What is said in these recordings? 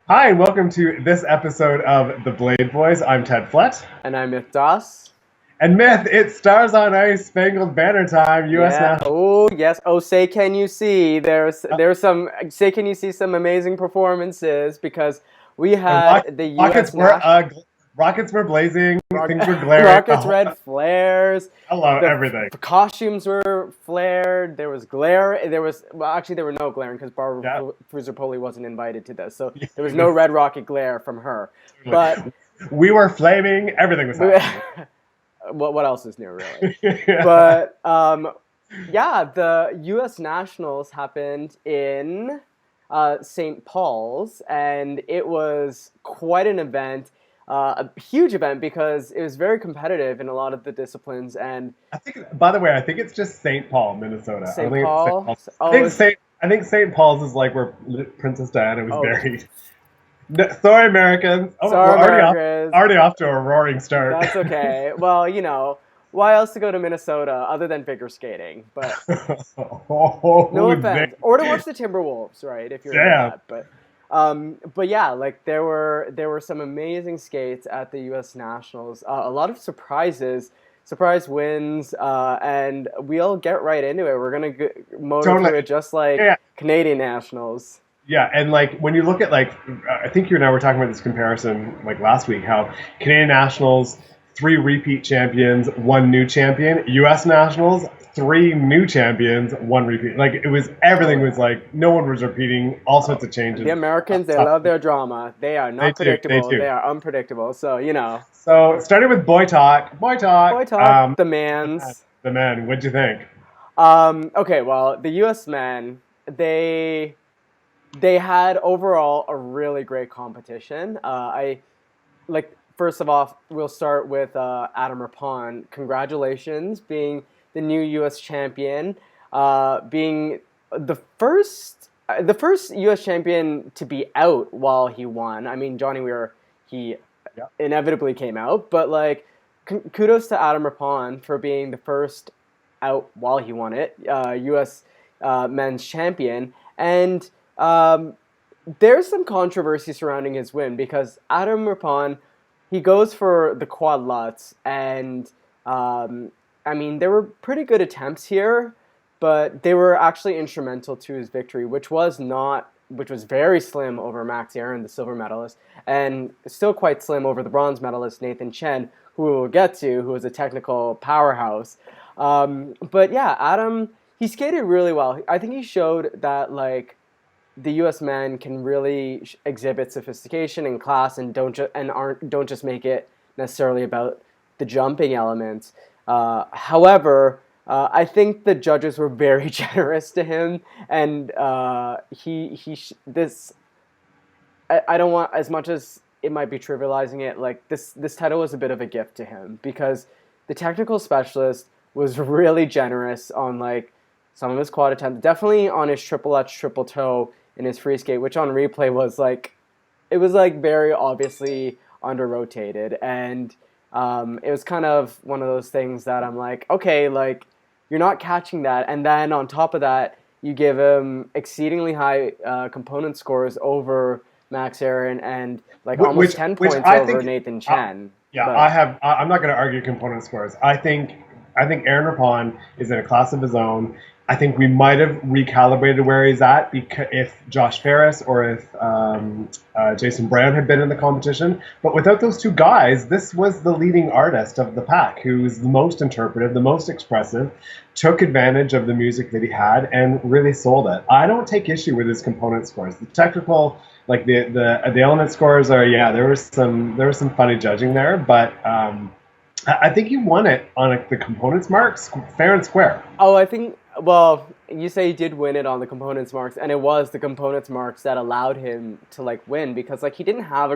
Hi, and welcome to this episode of The Blade Boys. I'm Ted Flett. And I'm Myth Das. And Myth, it's Stars on Ice, Spangled Banner time, U.S. Yeah. National. Oh, yes. Oh, say can you see? There's some. Say can you see some amazing performances because we The had the rockets U.S. were national rockets were blazing, things were glaring. Rockets, red flares. Hello, The everything. costumes were flared. There was glare. There were no glaring because Yeah, Barbara Poli wasn't invited to this, so there was no this- red rocket glare from her. But we were flaming. Everything was happening. what else is new, really? Yeah. But yeah, the U.S. Nationals happened in St. Paul's, and it was quite an event, a huge event because it was very competitive in a lot of the disciplines. And I think, by the way, I think it's just St. Paul, Minnesota. I don't St. think it's St. Paul, Paul. oh, it's, I think St. Paul's is like where Princess Diana was oh, buried. No, sorry, Americans. Oh, we're sorry, Americans, already off to a roaring start. that's okay. Well, why else to go to Minnesota other than figure skating? But no offense, or to watch the Timberwolves, right? If you're into Yeah. that, but yeah, like there were some amazing skates at the U.S. Nationals. A lot of surprise wins, and we'll get right into it. We're gonna motor Totally. through it just like Yeah. Canadian Nationals. Yeah, and like when you look at I think you and I were talking about this comparison like last week, how Canadian Nationals, three repeat champions, one new champion. U.S. Nationals, three new champions, one repeat. Like everything was like no one was repeating, all sorts of changes. The Americans, they love their drama. They are not They predictable. do. They are unpredictable. So So starting with Boy Talk. boy talk, the man's. The men. What'd you think? Okay, well, the U.S. men, they had overall a really great competition. I like first of all, we'll start with Adam Rapon. Congratulations, being the new U.S. champion, being the first U.S. champion to be out while he won. I mean, Johnny Weir, he Yeah. inevitably came out, but like kudos to Adam Rapon for being the first out while he won it, U.S. Men's champion, and there's some controversy surrounding his win because Adam Rapon, he goes for the quad lutz, and I mean there were pretty good attempts here, but they were actually instrumental to his victory, which was very slim over Max Aaron, the silver medalist, and still quite slim over the bronze medalist Nathan Chen, who we will get to, who was a technical powerhouse. But yeah, Adam, he skated really well. I think he showed that like the U.S. men can really exhibit sophistication and class, and don't just make it necessarily about the jumping elements. However, I think the judges were very generous to him, and this I don't want, as much as it might be trivializing it, like this title was a bit of a gift to him because the technical specialist was really generous on like some of his quad attempts, definitely on his triple H triple toe in his free skate, which on replay was like it was like very obviously under rotated, and it was kind of one of those things that I'm like, okay, like you're not catching that, and then on top of that, you give him exceedingly high component scores over Max Aaron and like almost 10 points I over think, Nathan Chen. yeah, But I'm not going to argue component scores. I think Aaron Rapon is in a class of his own. I think we might have recalibrated where he's at because if Josh Ferris or if Jason Brown had been in the competition, but without those two guys, this was the leading artist of the pack, who's the most interpretive, the most expressive, took advantage of the music that he had, and really sold it. I don't take issue with his component scores. The technical, like the element scores are, yeah, there was some funny judging there, but I think you won it on the components marks fair and square. oh, I think, well, you say he did win it on the components marks, and it was the components marks that allowed him to like win because like he didn't have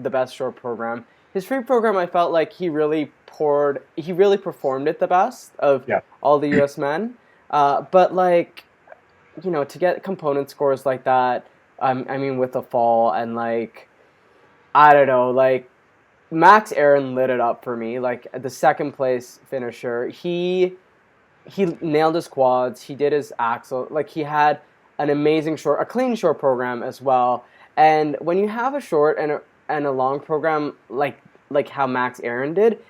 the best short program. His free program, I felt like he really performed it the best of Yeah. all the U.S. men. But like, to get component scores like that, I mean, with the fall and like, I don't know, like Max Aaron lit it up for me. Like the second place finisher, he nailed his quads. He did his axle. Like he had an amazing short, a clean short program as well. And when you have a short and a long program like how Max Aaron did,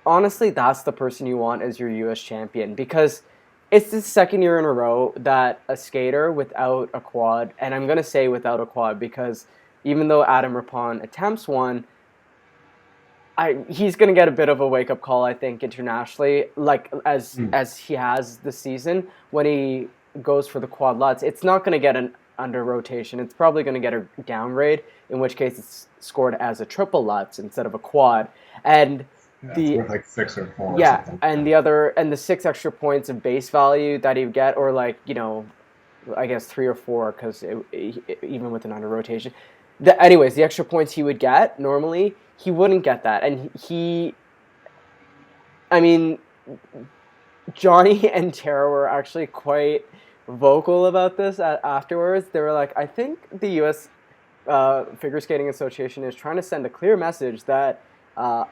honestly, that's the person you want as your U.S. champion because it's the second year in a row that a skater without a quad, and I'm gonna say without a quad because even though Adam Rippon attempts one, he's gonna get a bit of a wake up call, I think, internationally, like as he has this season when he goes for the quad Lutz. It's not gonna get an under rotation. It's probably gonna get a downgrade, in which case it's scored as a triple Lutz instead of a quad, and it's worth like 6 or 4. yeah, or something. and the 6 extra points of base value that he'd get, or like I guess 3 or 4 because even with an under rotation. Anyways, the extra points he would get normally he wouldn't get that, and I mean, Johnny and Tara were actually quite vocal about this afterwards. They were like, I think the U.S. Figure Skating Association is trying to send a clear message that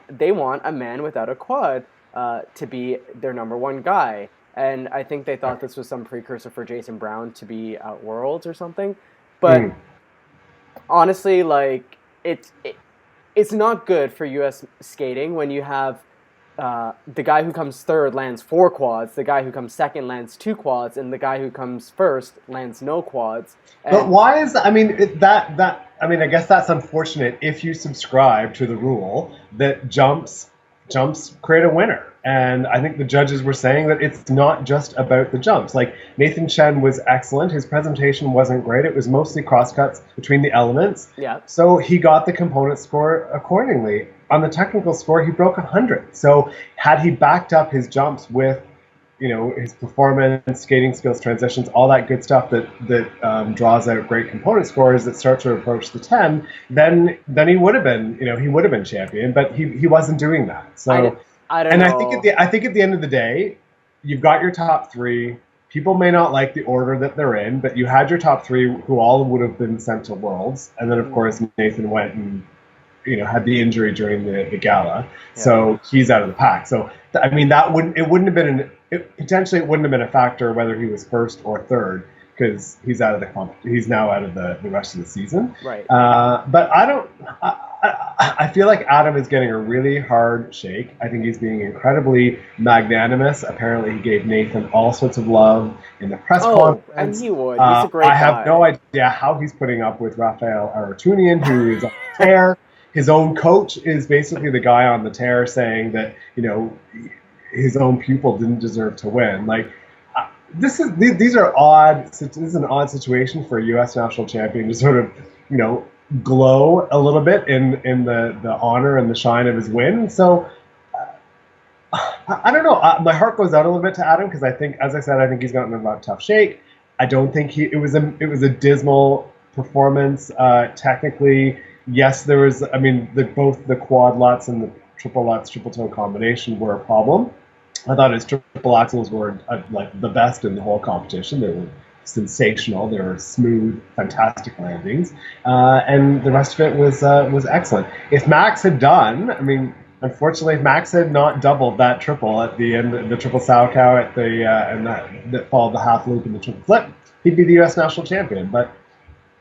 they want a man without a quad to be their number one guy. And I think they thought this was some precursor for Jason Brown to be at Worlds or something. But honestly, like, it's not good for U.S. skating when you have the guy who comes third lands 4 quads, the guy who comes second lands 2 quads, and the guy who comes first lands no quads. But why is I mean I guess that's unfortunate if you subscribe to the rule that jumps create a winner. And I think the judges were saying that it's not just about the jumps. Like Nathan Chen was excellent. His presentation wasn't great. It was mostly crosscuts between the elements. Yeah. So he got the component score accordingly. On the technical score, he broke 100. So had he backed up his jumps with his performance, skating skills, transitions, all that good stuff that draws out great component scores that start to approach the 10, then he would have been champion, but he wasn't doing that. So I don't know. I think at the end of the day, you've got your top 3. People may not like the order that they're in, but you had your top 3 who all would have been sent to Worlds, and then of course Nathan went and had the injury during the gala, so he's out of the pack. So I mean, potentially it wouldn't have been a factor whether he was first or third because he's out of he's now out of the rest of the season. Right. But I feel like Adam is getting a really hard shake. I think he's being incredibly magnanimous. Apparently, he gave Nathan all sorts of love in the press conference. And he would. He's a great guy. I have no idea how he's putting up with Raphael Aratunian, who is on the tear. His own coach is basically the guy on the tear saying that, his own pupil didn't deserve to win. Like, this is an odd situation for a U.S. national champion to sort of, glow a little bit in the honor and the shine of his win. So I don't know. My heart goes out a little bit to Adam because I think, as I said, I think he's gotten a tough shake. I don't think it was a dismal performance technically. Yes, there was. I mean, both the quad Lutz and the triple Lutz, triple toe combination were a problem. I thought his triple axels were like the best in the whole competition. They were sensational. They were smooth, fantastic landings, and the rest of it was excellent. If Max had done, I mean, unfortunately, if Max had not doubled that triple at the end, the triple Salchow at the and that followed the half loop and the triple flip, he'd be the U.S. national champion. But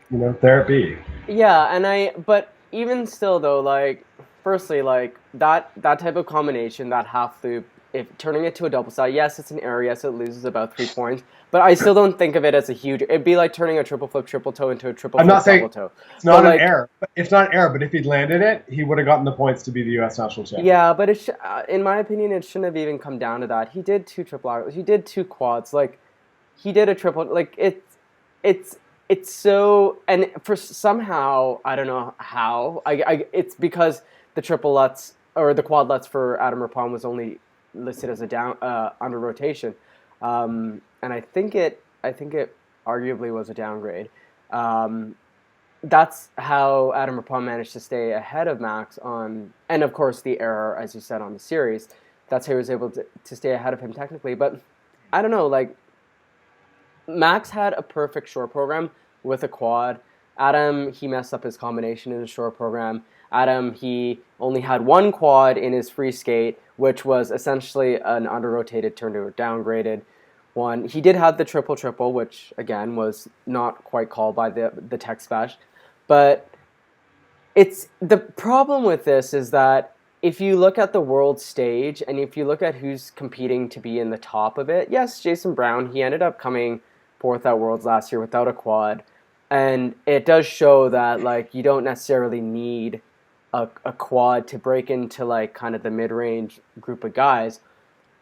there it be. Yeah, but even still though, like, firstly, like that type of combination, that half loop, if turning it to a double side, yes, it's an error, yes, it loses about 3 points, but I still don't think of it as a huge. It'd be like turning a triple flip triple toe into a triple flip double toe. It's not an error. It's not an error, but if he'd landed it, he would have gotten the points to be the U.S. national champion. Yeah, but in my opinion, it shouldn't have even come down to that. He did 2 triple. He did 2 quads. Like, he did a triple. Like, it's so, and for somehow, I don't know how, it's because the triple Lutz or the quad Lutz for Adam Rippon was only listed as a down under rotation, and I think it arguably was a downgrade. That's how Adam Rippon managed to stay ahead of Max on, and of course the error, as you said, on the series. That's how he was able to stay ahead of him technically. But I don't know, like, Max had a perfect short program with a quad. Adam, he messed up his combination in his short program. Adam, he only had 1 quad in his free skate, which was essentially an under-rotated turned to a downgraded. one. He did have the triple, which again was not quite called by the tech special. But it's the problem with this is that if you look at the world stage and if you look at who's competing to be in the top of it, yes, Jason Brown, he ended up coming fourth at Worlds last year without a quad. And it does show that like you don't necessarily need a quad to break into like kind of the mid-range group of guys.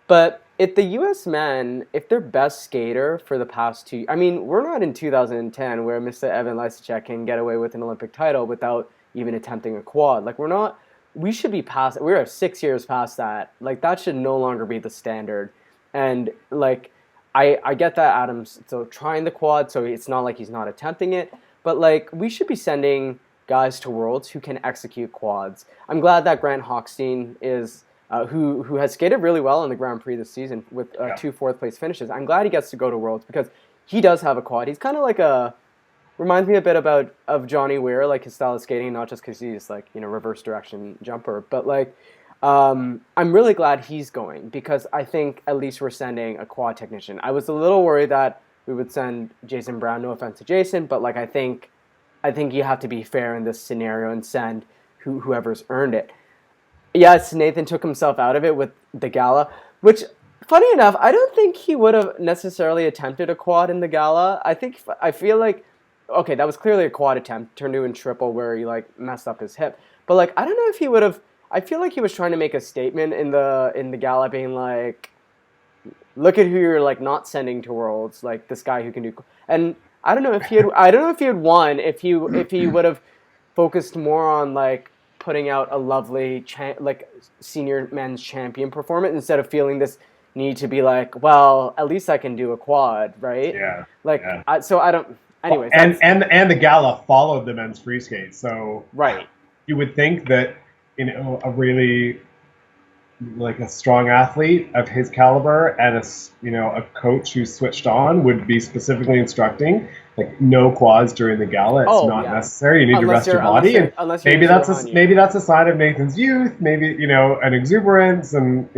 But if the U.S. men, if their best skater for the past two, I mean, we're not in 2010 where Mr. Evan Lysacek can get away with an Olympic title without even attempting a quad. Like we're not, we should be past, we're 6 years past that. Like that should no longer be the standard. And like, I get that Adam's still trying the quad, so it's not like he's not attempting it. But like, we should be sending guys to Worlds who can execute quads. I'm glad that Grant Hochstein is, who has skated really well in the Grand Prix this season with 2 fourth-place finishes. I'm glad he gets to go to Worlds because he does have a quad. He's kind of like reminds me a bit of Johnny Weir, like his style of skating, not just because he's like, reverse direction jumper, but like, I'm really glad he's going because I think at least we're sending a quad technician. I was a little worried that we would send Jason Brown, no offense to Jason, but like I think you have to be fair in this scenario and send whoever's earned it. Yes, Nathan took himself out of it with the gala, which, funny enough, I don't think he would have necessarily attempted a quad in the gala. I feel like, okay, that was clearly a quad attempt, turned into a triple where he like messed up his hip. But like, I don't know if he would have. I feel like he was trying to make a statement in the gala, being like, "Look at who you're like not sending to Worlds, like this guy who can do." And I don't know if he had won if he would have focused more on like putting out a lovely like senior men's champion performance instead of feeling this need to be like, well, at least I can do a quad, right? Yeah. Like, yeah. So I don't. Anyways, and the gala followed the men's free skate, so right. You would think that a really like a strong athlete of his caliber and a coach who's switched on would be specifically instructing like no quads during the gala. It's not necessary. You need to rest your body, and maybe that's a sign of Nathan's youth. Maybe an exuberance, and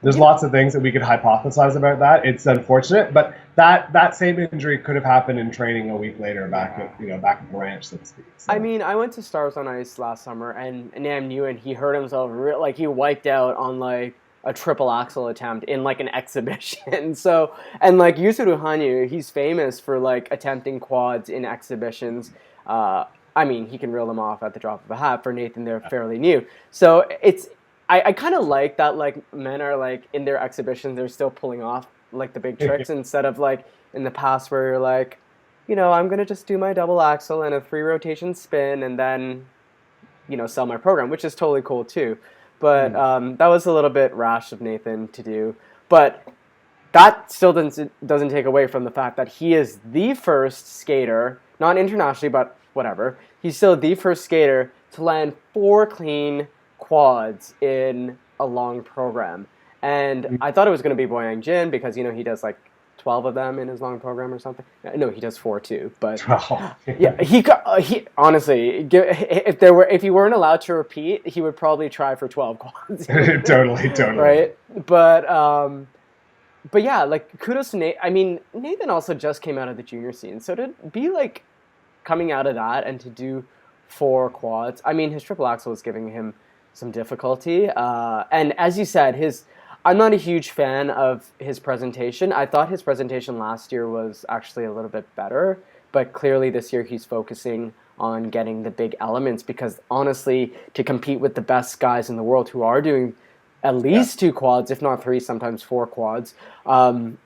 there's lots of things that we could hypothesize about that. It's unfortunate, but that same injury could have happened in training a week later back at the ranch, so to speak. So. I mean, I went to Stars on Ice last summer, and Nam knew, and he hurt himself. Like he wiped out on like a triple axel attempt in like an exhibition. So, and like Yusuru Hanyu, he's famous for like attempting quads in exhibitions. I mean, he can reel them off at the drop of a hat. For Nathan, they're fairly new. So it's. I kind of like that like men are like in their exhibitions they're still pulling off like the big tricks instead of like in the past where you're like, I'm going to just do my double axel and a 3 rotation spin and then, sell my program, which is totally cool too. But that was a little bit rash of Nathan to do. But that still doesn't take away from the fact that he is the first skater, not internationally, but whatever. He's still the first skater to land 4 clean quads in a long program. And I thought it was going to be Boyang Jin because, he does like 12 of them in his long program or something. No, he does 4 too. But yeah, he honestly, if he weren't allowed to repeat, he would probably try for 12 quads. Totally. Right? But yeah, like kudos to Nathan. I mean, Nathan also just came out of the junior scene. So to be like coming out of that and to do 4 quads, I mean, his triple axel was giving him some difficulty. And as you said, I'm not a huge fan of his presentation. I thought his presentation last year was actually a little bit better, but clearly this year he's focusing on getting the big elements because honestly, to compete with the best guys in the world who are doing at least 2 quads, if not 3, sometimes 4 quads,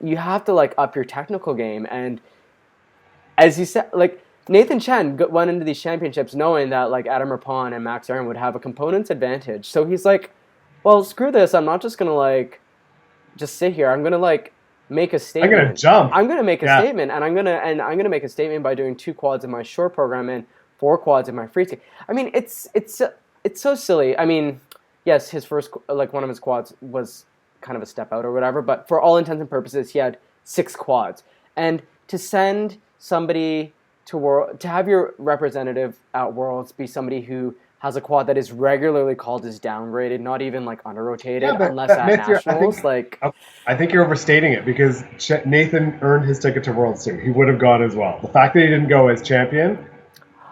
you have to like up your technical game. And as you said, like Nathan Chen went into these championships knowing that like Adam Rapon and Max Aaron would have a components advantage. So he's like, well, screw this. I'm not just going to like just sit here. I'm going to like make a statement. I'm going to jump. I'm going to make a statement and I'm going to make a statement by doing 2 quads in my short program and 4 quads in my free skate. I mean, it's so silly. I mean, yes, his first like one of his quads was kind of a step out or whatever, but for all intents and purposes, he had 6 quads. And to send somebody to have your representative at Worlds be somebody who has a quad that is regularly called as downgraded, not even like under Yeah, rotated, but unless at Myth, nationals. Like, I think you're overstating it because Nathan earned his ticket to Worlds too. He would have gone as well. The fact that he didn't go as champion,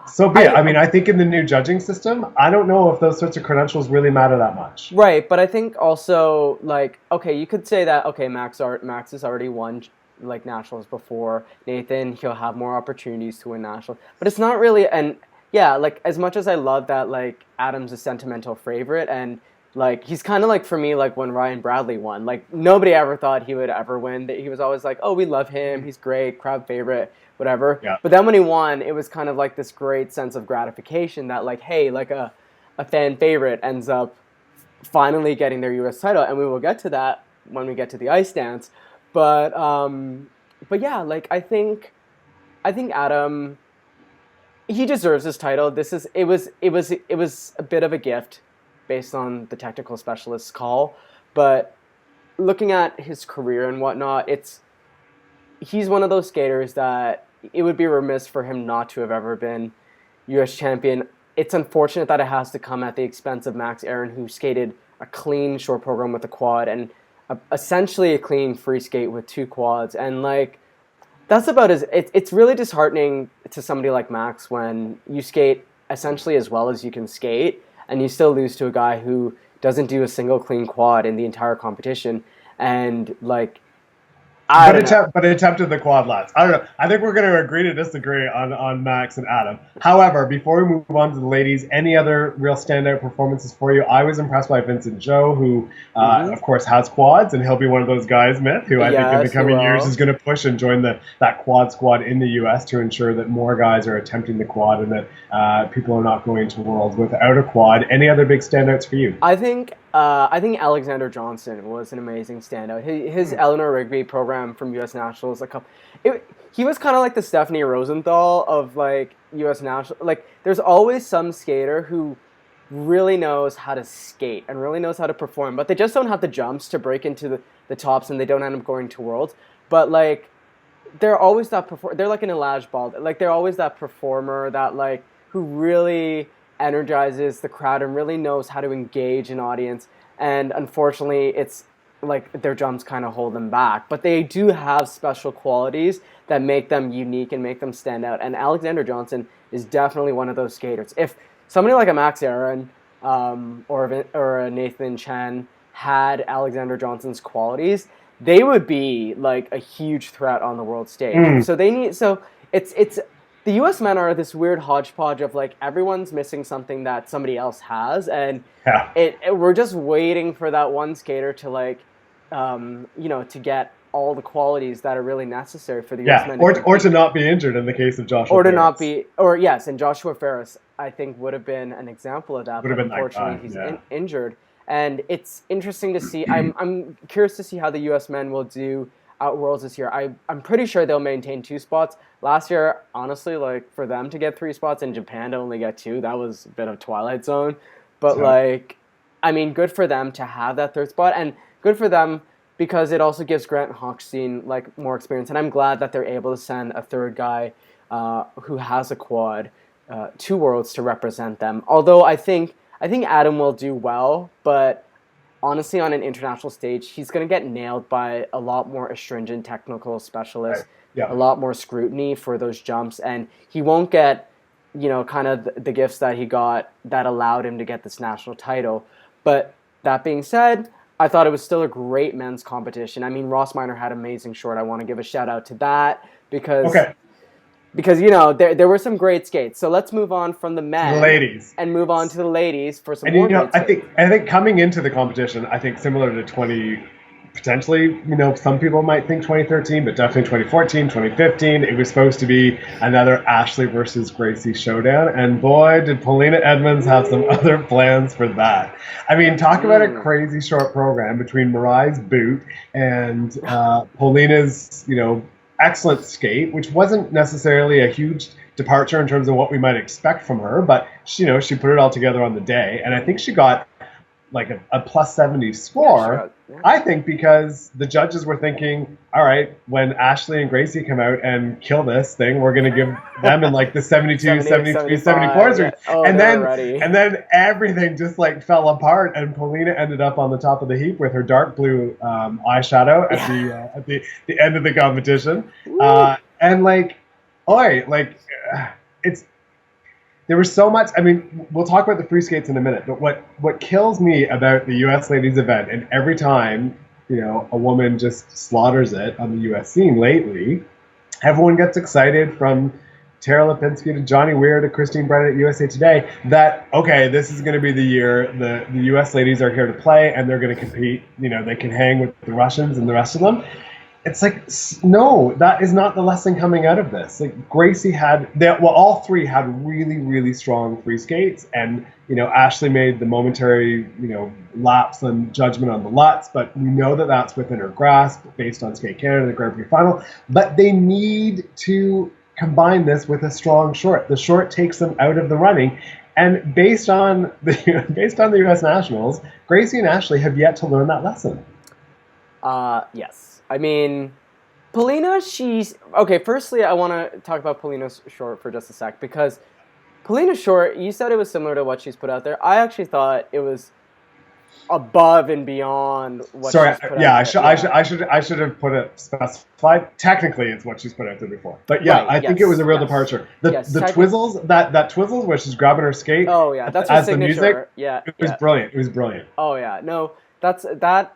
so be it. I I mean, I think in the new judging system, I don't know if those sorts of credentials really matter that much. right, but I think also like okay, you could say that okay, Max has already won like nationals before. Nathan, he'll have more opportunities to win nationals, but it's not really. And yeah, like as much as I love that, like Adam's a sentimental favorite, and like he's kind of like for me like when Ryan Bradley won. Like nobody ever thought he would ever win. He was always like, oh, we love him, he's great, crowd favorite, whatever. Yeah. But then when he won, it was kind of like this great sense of gratification that like, hey, like a fan favorite ends up finally getting their U.S. title, and we will get to that when we get to the ice dance. But yeah, like I think Adam he deserves his title. It was a bit of a gift based on the technical specialist's call, but looking at his career and whatnot, he's one of those skaters that it would be remiss for him not to have ever been U.S. champion. It's unfortunate that it has to come at the expense of Max Aaron, who skated a clean short program with a quad and essentially a clean free skate with two quads. And like that's about as it's really disheartening to somebody like Max when you skate essentially as well as you can skate and you still lose to a guy who doesn't do a single clean quad in the entire competition. And like But attempted the quad lats. I don't know. I think we're going to agree to disagree on Max and Adam. However, before we move on to the ladies, any other real standout performances for you? I was impressed by Vincent Zhou, who, of course, has quads, and he'll be one of those guys, Myth, who I think in the coming years is going to push and join that quad squad in the U.S. to ensure that more guys are attempting the quad and that people are not going to Worlds without a quad. Any other big standouts for you? I think Alexander Johnson was an amazing standout. His Eleanor Rigby program from U.S. Nationals, he was kind of like the Stephanie Rosenthal of like U.S. National. Like, there's always some skater who really knows how to skate and really knows how to perform, but they just don't have the jumps to break into the tops, and they don't end up going to Worlds. But like, they're always they're like an Elijah Bald. Like, they're always that performer that like who really energizes the crowd and really knows how to engage an audience. And unfortunately, it's like their jumps kind of hold them back. But they do have special qualities that make them unique and make them stand out. And Alexander Johnson is definitely one of those skaters. If somebody like a Max Aaron or a Nathan Chen had Alexander Johnson's qualities, they would be like a huge threat on the world stage. So it's the U.S. men are this weird hodgepodge of like everyone's missing something that somebody else has, and we're just waiting for that one skater to like, to get all the qualities that are really necessary for the U.S. men. Or to not be injured in the case of Joshua. Or to not be, or yes, and Joshua Ferris, I think would have been an example of that. But unfortunately, he's injured, and it's interesting to see. I'm curious to see how the U.S. men will do at Worlds this year. I'm pretty sure they'll maintain 2 spots. Last year, honestly, like for them to get 3 spots and Japan to only get 2, that was a bit of Twilight Zone. But good for them to have that 3rd spot, and good for them because it also gives Grant Hochstein like more experience. And I'm glad that they're able to send a 3rd guy who has a quad to Worlds to represent them. Although I think Adam will do well, but honestly, on an international stage, he's going to get nailed by a lot more astringent technical specialists, a lot more scrutiny for those jumps, and he won't get, kind of the gifts that he got that allowed him to get this national title. But that being said, I thought it was still a great men's competition. I mean, Ross Minor had amazing short. I want to give a shout out to that because there were some great skates. So let's move on from the men, ladies, and move on to the ladies for some more. I think coming into the competition, I think similar to potentially, some people might think 2013, but definitely 2014, 2015, it was supposed to be another Ashley versus Gracie showdown. And boy, did Polina Edmonds have some other plans for that. I mean, talk about a crazy short program between Marai's boot and Polina's, excellent skate, which wasn't necessarily a huge departure in terms of what we might expect from her, but she put it all together on the day. And I think she got like a plus 70 score. Yeah. I think because the judges were thinking, all right, when Ashley and Gracie come out and kill this thing, we're going to give them in like the 72, 70, 73, 74 yeah. range. Oh, And they're then ready. and then everything just like fell apart, and Polina ended up on the top of the heap with her dark blue eyeshadow at the end of the competition. And like, oi, like it's there was so much. I mean, we'll talk about the free skates in a minute, but what kills me about the U.S. ladies event, and every time a woman just slaughters it on the U.S. scene lately, everyone gets excited from Tara Lipinski to Johnny Weir to Christine Brennan at USA Today that, okay, this is going to be the year the U.S. ladies are here to play and they're going to compete. They can hang with the Russians and the rest of them. It's like, no, that is not the lesson coming out of this. Like Gracie all three had really, really strong free skates, and Ashley made the momentary lapse on judgment on the Lutz, but we know that that's within her grasp based on Skate Canada, the Grand Prix final. But they need to combine this with a strong short. The short takes them out of the running. And based on the U.S. Nationals, Gracie and Ashley have yet to learn that lesson. Yes. I mean, Polina, she's... Okay, firstly, I want to talk about Polina's short for just a sec, because Polina's short, you said it was similar to what she's put out there. I actually thought it was above and beyond what she's put out there. I should have put it specified. Technically, it's what she's put out there before. But yeah, right, I think it was a real departure. The Twizzles, that Twizzles where she's grabbing her skate. Oh yeah, that's her signature. The music, it was brilliant. It was brilliant. Oh yeah, no, that.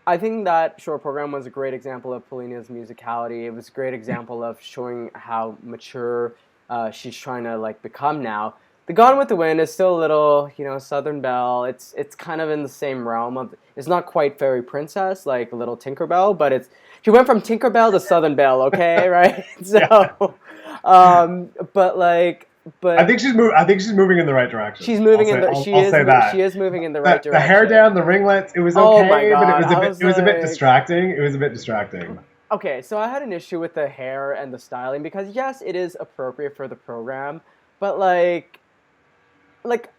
I think that short program was a great example of Polina's musicality. It was a great example of showing how mature she's trying to become now. The Gone with the Wind is still a little, Southern Belle. It's kind of in the same realm of. It's not quite Fairy Princess like Little Tinkerbell, but she went from Tinkerbell to Southern Belle. Okay, right? So, But I think she's moving in the right direction. She's moving She is moving in the right direction. The hair down, the ringlets, it was okay, but it was a bit distracting. It was a bit distracting. Okay, so I had an issue with the hair and the styling because yes, it is appropriate for the program, but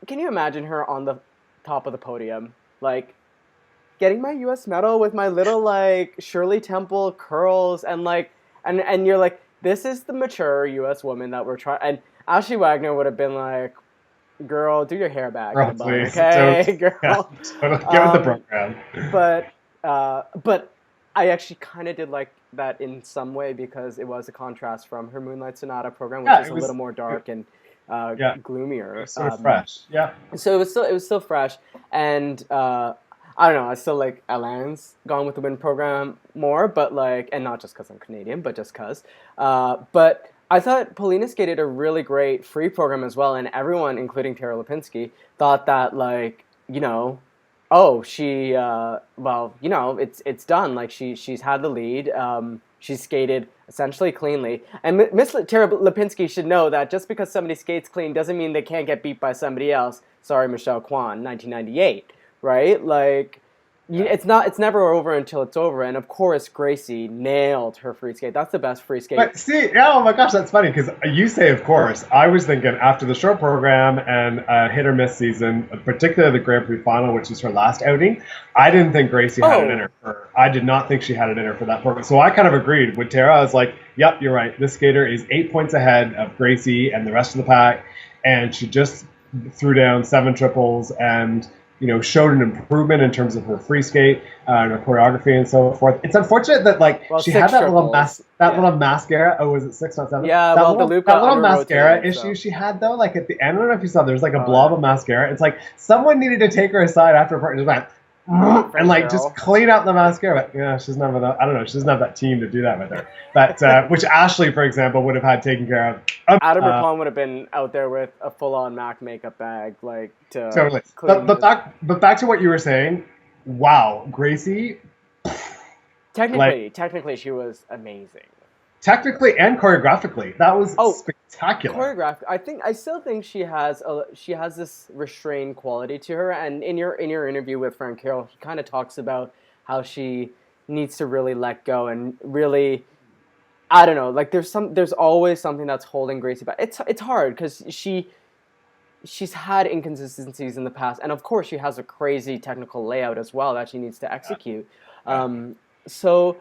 can you imagine her on the top of the podium, getting my U.S. medal with my little Shirley Temple curls and and you're like, this is the mature U.S. woman that we're trying and. Ashley Wagner would have been like, "Girl, do your hair back, in the bun, okay, girl." Yeah, get with the program. But I actually kind of did like that in some way because it was a contrast from her Moonlight Sonata program, which is a little more dark and gloomier. Sort of fresh, yeah. So it was still fresh, and I don't know. I still like Alain's Gone with the Wind program more, but and not just because I'm Canadian, but just because. But I thought Polina skated a really great free program as well, and everyone, including Tara Lipinski, thought that it's done. She's had the lead. She's skated essentially cleanly, and Miss Tara Lipinski should know that just because somebody skates clean doesn't mean they can't get beat by somebody else. Sorry, Michelle Kwan, 1998, right? It's never over until it's over, and of course Gracie nailed her free skate. That's the best free skate. But see, oh my gosh, that's funny because you say of course. I was thinking after the short program and hit or miss season, particularly the Grand Prix final, which is her last outing. I didn't think Gracie had it in her. I did not think she had it in her for that program. So I kind of agreed with Tara. I was like, yep, you're right. This skater is 8 points ahead of Gracie and the rest of the pack, and she just threw down 7 triples and. Showed an improvement in terms of her free skate, and her choreography, and so forth. It's unfortunate that she had that little little mascara. Oh, was it 6, not 7? Yeah, that little mascara issue she had though. At the end, I don't know if you saw. There's a blob of mascara. It's someone needed to take her aside after a part and and just clean out the mascara. But she's never that. I don't know. She doesn't have that team to do that with her. But which Ashley, for example, would have had taken care of. Adam Rapon would have been out there with a full-on MAC makeup bag, to totally. But back to what you were saying. Wow, Gracie. Technically, she was amazing. Technically and choreographically, that was spectacular. I still think she has this restrained quality to her. And in your interview with Frank Carroll, he kind of talks about how she needs to really let go and really. I don't know. There's always something that's holding Gracie back. It's hard because she's had inconsistencies in the past, and of course she has a crazy technical layout as well that she needs to execute. Yeah. So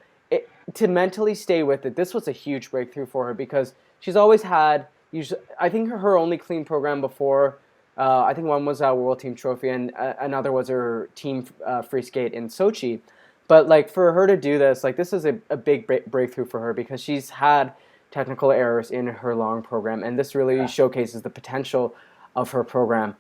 to mentally stay with it, this was a huge breakthrough for her because she's always had. Usually, I think her only clean program before. I think one was a World Team Trophy, and another was her team free skate in Sochi. But like for her to do this, like this is a big breakthrough for her because she's had technical errors in her long program, and this really showcases the potential of her program.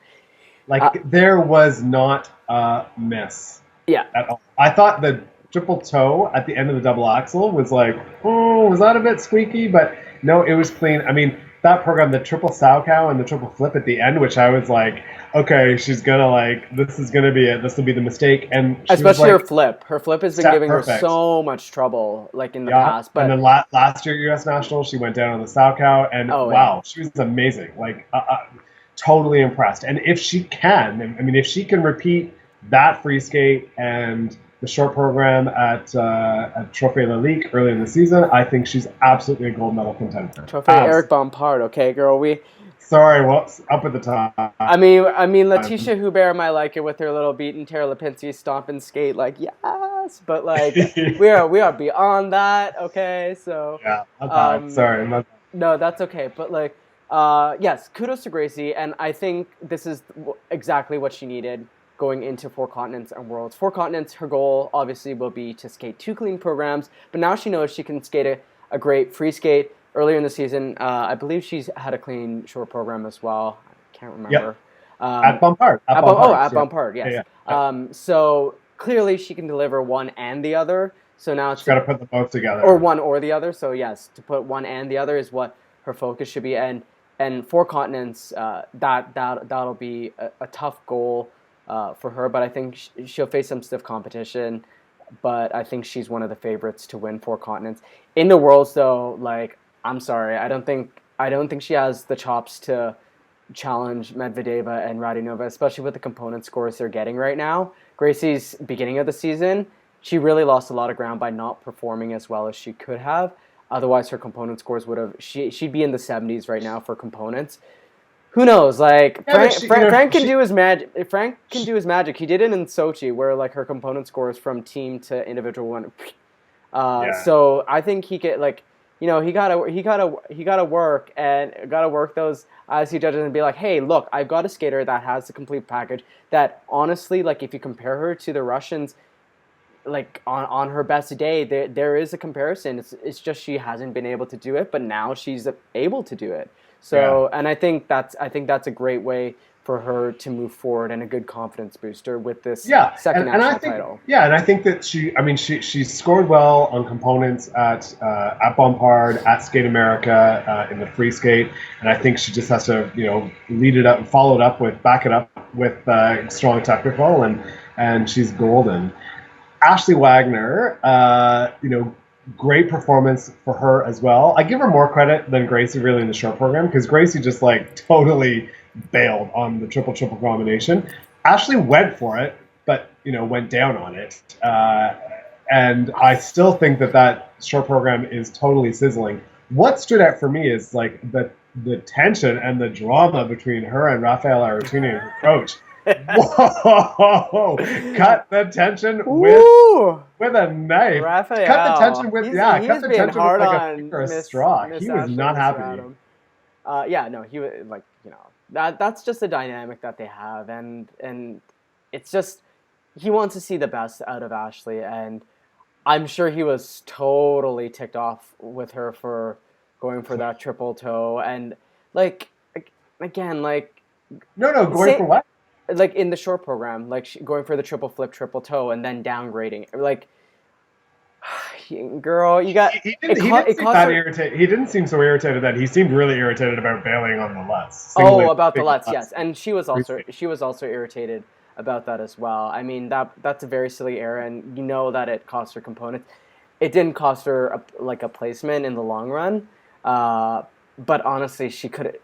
Like there was not a miss Yeah, at all. I thought the triple toe at the end of the double axel was like, oh, was that a bit squeaky? But no, it was clean. I mean, that program, the triple Salchow and the triple flip at the end, which I was like, okay, she's gonna like, this is gonna be it. This will be the mistake. And she especially was her flip. Her flip has been giving perfect. her so much trouble, like in the Yeah, past. But and then last year at U.S. Nationals, she went down on the Salchow, and wow, she was amazing. Like, totally impressed. And if she can, I mean, if she can repeat that free skate and the short program at Trophée Lalique early in the season, I think she's absolutely a gold medal contender. Trophée Eric Bompard, okay, girl. Sorry, whoops, up at the top. I mean, Letitia Hubert might like it with her little beat and Tara Lipinski stomp and skate, like yes, but like we are beyond that, okay? So yeah, sorry, no, that's okay, but like yes, kudos to Gracie, and I think this is exactly what she needed going into Four Continents and Worlds. Four Continents, her goal obviously will be to skate 2 clean programs, but now she knows she can skate a great free skate. Earlier in the season, I believe she's had a clean short program as well. I can't remember. Yep. At Bompard. At Bompard, yes. Yeah. So clearly she can deliver one and the other. So now she's got to put them both together. Or one or the other. So yes, to put one and the other is what her focus should be. And Four Continents, that'll be a tough goal for her. But I think she'll face some stiff competition. But I think she's one of the favorites to win Four Continents. In the Worlds, though, like, I'm sorry, I don't think she has the chops to challenge Medvedeva and Radionova, especially with the component scores they're getting right now. Gracie's beginning of the season, she really lost a lot of ground by not performing as well as she could have. Otherwise, her component scores would have she'd be in the 70s right now for components. Who knows? Like Frank can do his magic. Frank can do his magic. He did it in Sochi, where like her component scores from team to individual went. So I think he could like. You know, he gotta work those IC judges and be like, hey, look, I've got a skater that has the complete package. That honestly, like, if you compare her to the Russians, like on her best day, there is a comparison. It's just she hasn't been able to do it, but now she's able to do it. So, and I think that's a great way for her to move forward and a good confidence booster with this second national title. Yeah, and I think that she scored well on components at Bompard, at Skate America, in the free skate, and I think she just has to lead it up, back it up with strong technical, and she's golden. Ashley Wagner, great performance for her as well. I give her more credit than Gracie really in the short program because Gracie just like totally bailed on the triple combination. Ashley went for it, but went down on it. And I still think that short program is totally sizzling. What stood out for me is like the tension and the drama between her and Rafael Arutuni and her coach. Whoa! Cut the tension with a knife. Rafael. Cut the tension with cut the tension hard with on a straw. He was not happy. He was like that's just the dynamic that they have, and it's just he wants to see the best out of Ashley, and I'm sure he was totally ticked off with her for going for that triple toe, and like again going for what? Like in the short program, like going for the triple flip, triple toe, and then downgrading. Like, girl, you got. He didn't seem so irritated that he seemed really irritated about bailing on the Lutz. About the Lutz, yes, and she was also irritated about that as well. I mean that's a very silly error, and that it cost her components. It didn't cost her a placement in the long run, but honestly, she could.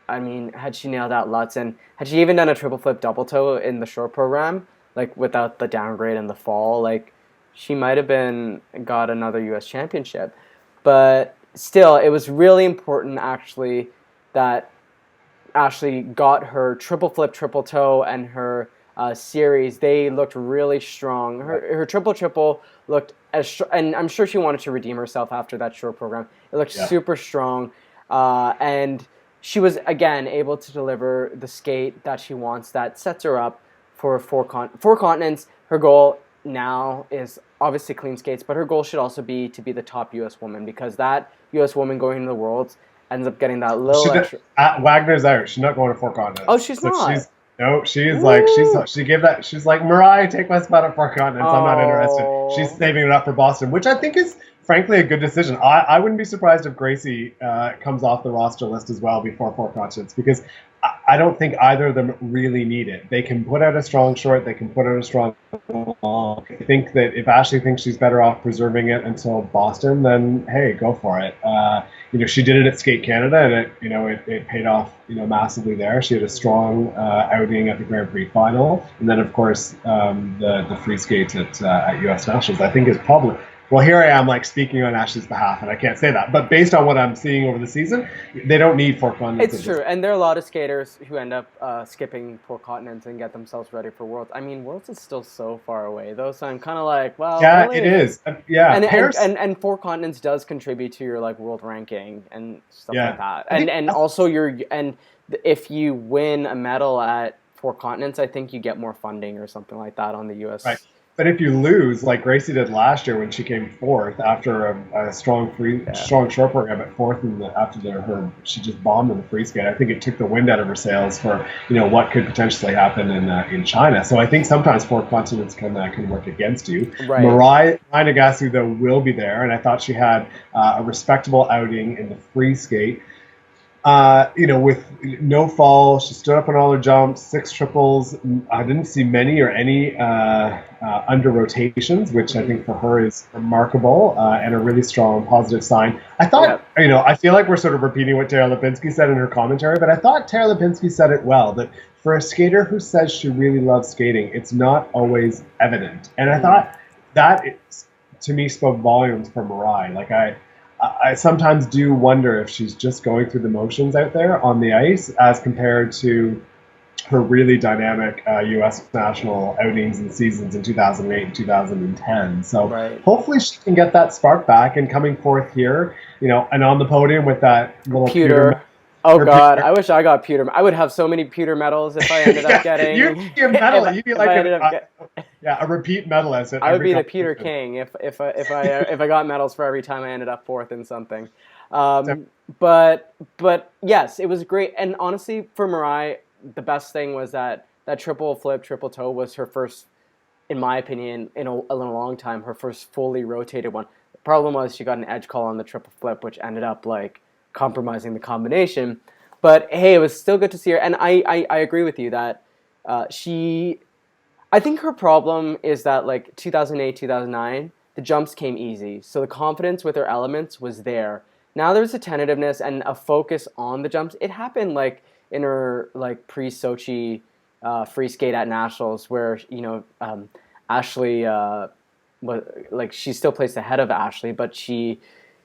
I mean, had she nailed out Lutz and had she even done a triple flip double toe in the short program, like without the downgrade and the fall, like she might have got another U.S. championship. But still, it was really important actually that Ashley got her triple flip, triple toe, and her series, they looked really strong. Her triple triple looked and I'm sure she wanted to redeem herself after that short program. It looked super strong, and she was again able to deliver the skate that she wants. That sets her up for four continents. Her goal now is obviously clean skates, but her goal should also be to be the top U.S. woman, because that U.S. woman going into the Worlds ends up getting that little extra. Wagner's out. She's not going to four continents. Oh, she's not. No, she's like she gave that. She's like, Mariah, take my spot at four continents. I'm not interested. She's saving it up for Boston, which I think is frankly a good decision. I wouldn't be surprised if Gracie comes off the roster list as well before four continents, because I don't think either of them really need it. They can put out a strong short. They can put out a strong long. I think that if Ashley thinks she's better off preserving it until Boston, then hey, go for it. She did it at Skate Canada, and it paid off massively there. She had a strong outing at the Grand Prix final, and then of course the free skate at US Nationals. I think is probably. Well, here I am, like speaking on Ashley's behalf, and I can't say that. But based on what I'm seeing over the season, they don't need four continents. It's true, and there are a lot of skaters who end up skipping four continents and get themselves ready for Worlds. I mean, Worlds is still so far away, though. So I'm kind of like, well, yeah, really? It is. Yeah, and four continents does contribute to your like world ranking and stuff like that. And also if you win a medal at four continents, I think you get more funding or something like that on the U.S. Right. But if you lose, like Gracie did last year when she came fourth after a strong short program at fourth, and she just bombed in the free skate. I think it took the wind out of her sails for what could potentially happen in China. So I think sometimes four continents can work against you. Right. Mariah Nagasu though will be there, and I thought she had a respectable outing in the free skate. With no fall, she stood up on all her jumps, 6 triples. I didn't see many or any under rotations, which I think for her is remarkable and a really strong positive sign. I thought, I feel like we're sort of repeating what Tara Lipinski said in her commentary, but I thought Tara Lipinski said it well, that for a skater who says she really loves skating, it's not always evident. And I thought that, to me, spoke volumes for Mariah. Like, I sometimes do wonder if she's just going through the motions out there on the ice as compared to her really dynamic U.S. national outings and seasons in 2008 and 2010. So hopefully she can get that spark back, and coming forth here, and on the podium with that little pewter. Oh God, I wish I got pewter. I would have so many pewter medals if I ended up getting. You'd be a medalist. You'd be like a repeat medalist. I would be the Peter King if I got medals for every time I ended up fourth in something. But yes, it was great. And honestly, for Mariah, the best thing was that triple flip, triple toe was her first, in my opinion, in a long time, her first fully rotated one. The problem was she got an edge call on the triple flip, which ended up like compromising the combination. But hey, it was still good to see her. And I agree with you that I think her problem is that like 2008, 2009, the jumps came easy. So the confidence with her elements was there. Now there's a tentativeness and a focus on the jumps. It happened like in her like pre-Sochi free skate at Nationals, where Ashley she still placed ahead of Ashley, but she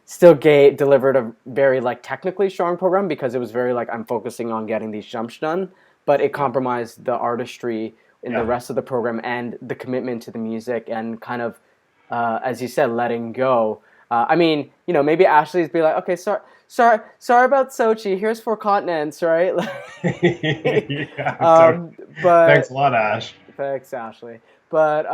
still delivered a very like technically strong program, because it was very like, I'm focusing on getting these jumps done, but it compromised the artistry in the rest of the program and the commitment to the music and kind of, as you said, letting go. I mean, maybe Ashley's be like, okay, sorry about Sochi. Here's 4 continents, right? But thanks a lot, Ash. Thanks, Ashley. But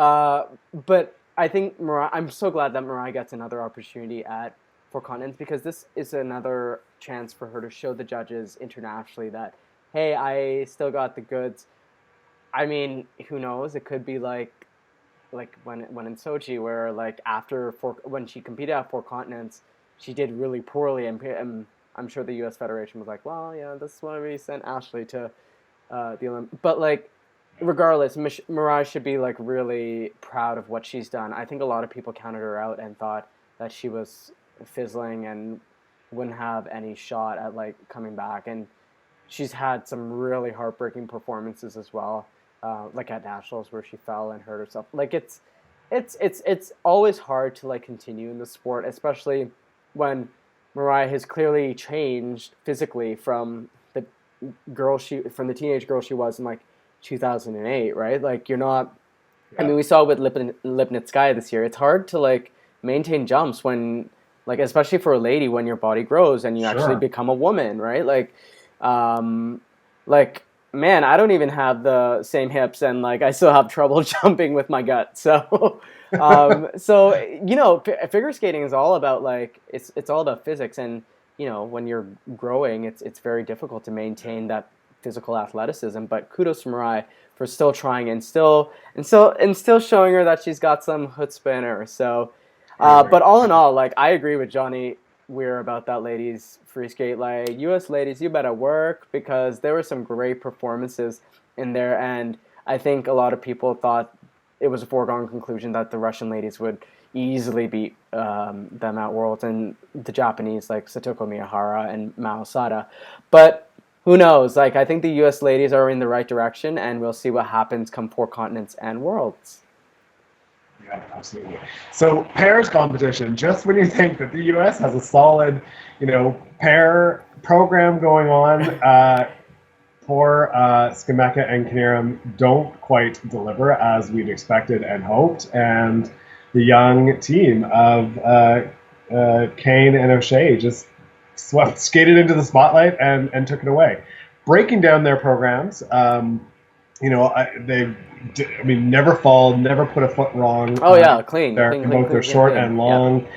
I think I'm so glad that Mariah gets another opportunity at 4 continents, because this is another chance for her to show the judges internationally that, hey, I still got the goods. I mean, who knows? It could be like when in Sochi, where like when she competed at 4 continents, she did really poorly, and I'm sure the U.S. Federation was like, well, yeah, this is why we sent Ashley to the Olympics. But like, regardless, Mariah should be like really proud of what she's done. I think a lot of people counted her out and thought that she was fizzling and wouldn't have any shot at like coming back, and she's had some really heartbreaking performances as well, like at Nationals where she fell and hurt herself. Like it's always hard to like continue in the sport, especially when Mariah has clearly changed physically from from the teenage girl she was in like 2008, right? Like you're not. I Yeah, mean, we saw with Lipnitskaya this year. It's hard to like maintain jumps when, like, especially for a lady, when your body grows and you actually sure. become a woman, right? Um, like man, I don't even have the same hips, and like I still have trouble jumping with my gut. So, figure skating is all about like it's all about physics, and when you're growing, it's very difficult to maintain that physical athleticism. But kudos to Mirai for still trying and still showing her that she's got some chutzpah in her. So, Totally. but all in all, like I agree with Johnny Weir about that ladies free skate. Like U.S. ladies, you better work because there were some great performances in there, and I think a lot of people thought it was a foregone conclusion that the Russian ladies would easily beat them at Worlds and the Japanese like Satoko Miyahara and Mao Osada. But who knows? Like I think the U.S. ladies are in the right direction, and we'll see what happens come Four Continents and Worlds. Yeah, absolutely. So pairs competition, just when you think that the U.S. has a solid, pair program going on, poor Skemeka and Knierim don't quite deliver as we'd expected and hoped, and the young team of Kane and O'Shea just skated into the spotlight and took it away. Breaking down their programs, they, I mean, never fall, never put a foot wrong. Oh yeah, clean, clean, In clean, both clean, their clean, short clean. and Yeah. long.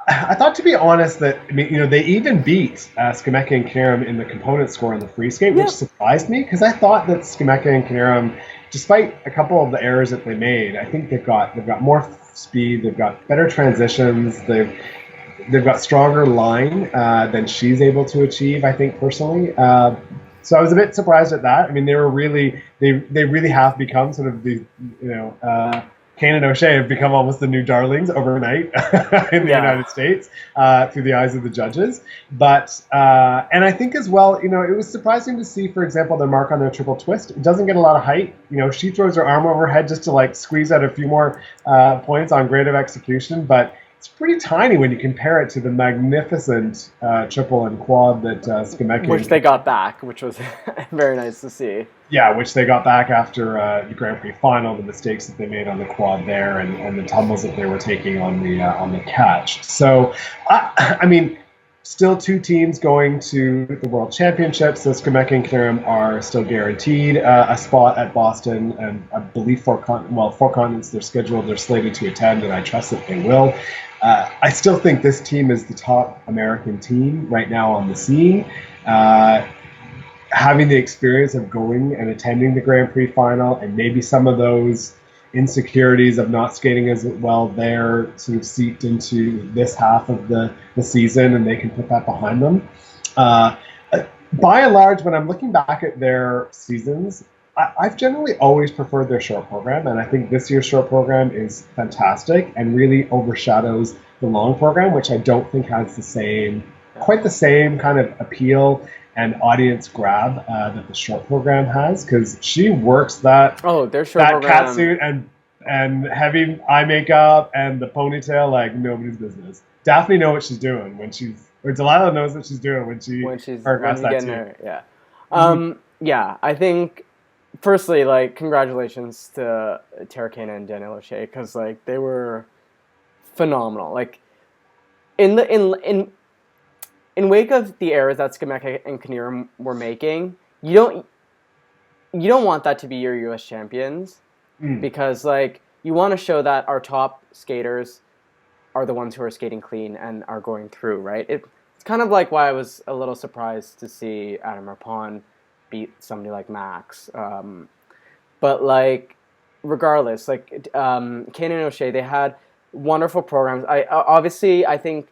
I thought, to be honest, that they even beat Skemeka and Knierim in the component score on the free skate, which Yeah. surprised me because I thought that Skemeka and Knierim, despite a couple of the errors that they made, I think they've got more speed, they've got better transitions, they've got stronger line than she's able to achieve. I think personally. So I was a bit surprised at that. I mean, they really have become sort of the Kane and O'Shea have become almost the new darlings overnight in the Yeah. United States through the eyes of the judges. But and I think as well, it was surprising to see, for example, their mark on their triple twist. It doesn't get a lot of height. She throws her arm over her head just to like squeeze out a few more points on grade of execution, but it's pretty tiny when you compare it to the magnificent triple and quad that Skemeka. Which they got back, which was very nice to see. Yeah, which they got back after the Grand Prix final, the mistakes that they made on the quad there, and the tumbles that they were taking on the catch. So, I mean, still two teams going to the World Championships. So Skemeka and Knierim are still guaranteed a spot at Boston, and I believe Four Continents they're scheduled, they're slated to attend, and I trust that they will. I still think this team is the top American team right now on the scene. Having the experience of going and attending the Grand Prix final, and maybe some of those insecurities of not skating as well there sort of seeped into this half of the season, and they can put that behind them. By and large, when I'm looking back at their seasons, I've generally always preferred their short program, and I think this year's short program is fantastic and really overshadows the long program, which I don't think has quite the same kind of appeal and audience grab that the short program has, because she works that Oh, their short cat program. suit and heavy eye makeup and the ponytail like nobody's business. Daphne knows what she's doing or Delilah knows what she's doing when she when she's choreographs that getting too. her, yeah. Mhm. Yeah, I think firstly, like, congratulations to Tara Kane and Daniel O'Shea because like they were phenomenal. Like in the in wake of the errors that Skemeka and Knierim were making, you don't want that to be your U.S. champions Mm. because like you want to show that our top skaters are the ones who are skating clean and are going through, right? It's kind of like why I was a little surprised to see Adam Rapon beat somebody like Max. But like, regardless, like Kane and O'Shea, they had wonderful programs. I think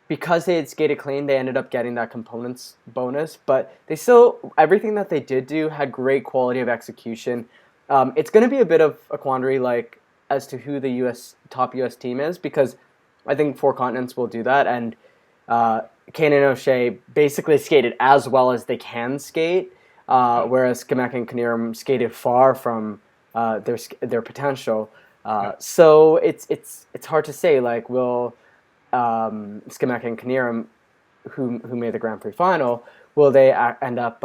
because they had skated clean, they ended up getting that components bonus. But they still everything that they did do had great quality of execution. It's going to be a bit of a quandary, like as to who the top U.S. team is, because I think Four Continents will do that, and Kane and O'Shea basically skated as well as they can skate, whereas Skemeka and Knierim skated far from their potential. So it's hard to say. Like, will Skemeka and Knierim, who made the Grand Prix final, will they end up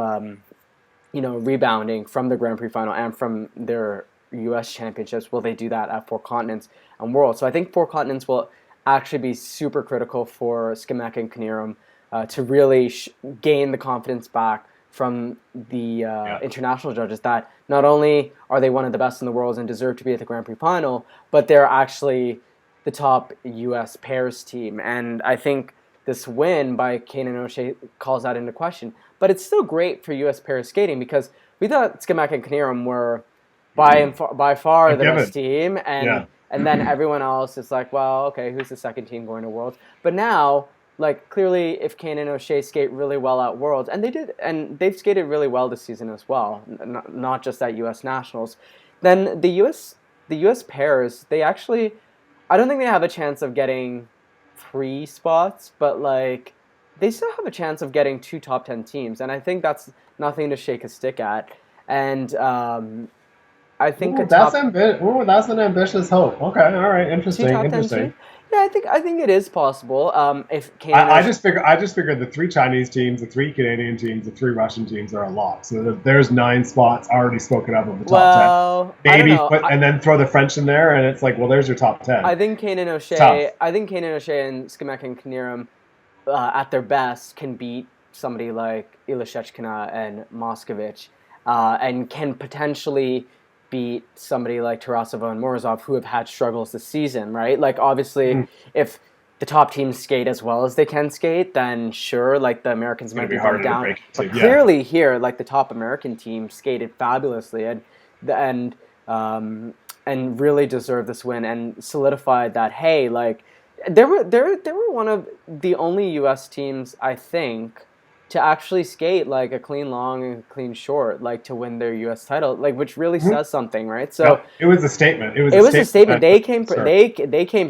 rebounding from the Grand Prix final and from their U.S. championships? Will they do that at Four Continents and Worlds? So I think Four Continents will actually be super critical for Skamec and Knierim to really gain the confidence back from the international judges that not only are they one of the best in the world and deserve to be at the Grand Prix final, but they're actually the top U.S. pairs team. And I think this win by Kane and O'Shea calls that into question. But it's still great for U.S. pairs skating because we thought Skamec and Knierim were by far the best team, and then everyone else is like, well, okay, who's the second team going to Worlds? But now, like, clearly, if Kane and O'Shea skate really well at Worlds, and they did, and they've skated really well this season as well, not just at U.S. Nationals, then the U.S. pairs, they actually, I don't think they have a chance of getting 3 spots, but like they still have a chance of getting 2 top 10 teams, and I think that's nothing to shake a stick at. And I think that's an ambitious hope. Okay, all right, interesting. Yeah, I think it is possible. If I just figured the 3 Chinese teams, the 3 Canadian teams, the 3 Russian teams are a lot. So there's 9 spots already spoken of the top 10. Maybe and then throw the French in there, and it's like, well, there's your top 10. I think Kane and O'Shea and Skamec and Knierim at their best can beat somebody like Ilashechkina and Moskovich, and can potentially beat somebody like Tarasova and Morozov, who have had struggles this season, right? Like, obviously, if the top teams skate as well as they can skate, then sure, like, the Americans might be hard down. But clearly here, like, the top American team skated fabulously and really deserved this win and solidified that, hey, like, they were one of the only U.S. teams, I think, to actually skate like a clean long and a clean short, like to win their U.S. title, like, which really says something, right? So it was a statement. It was a statement. They came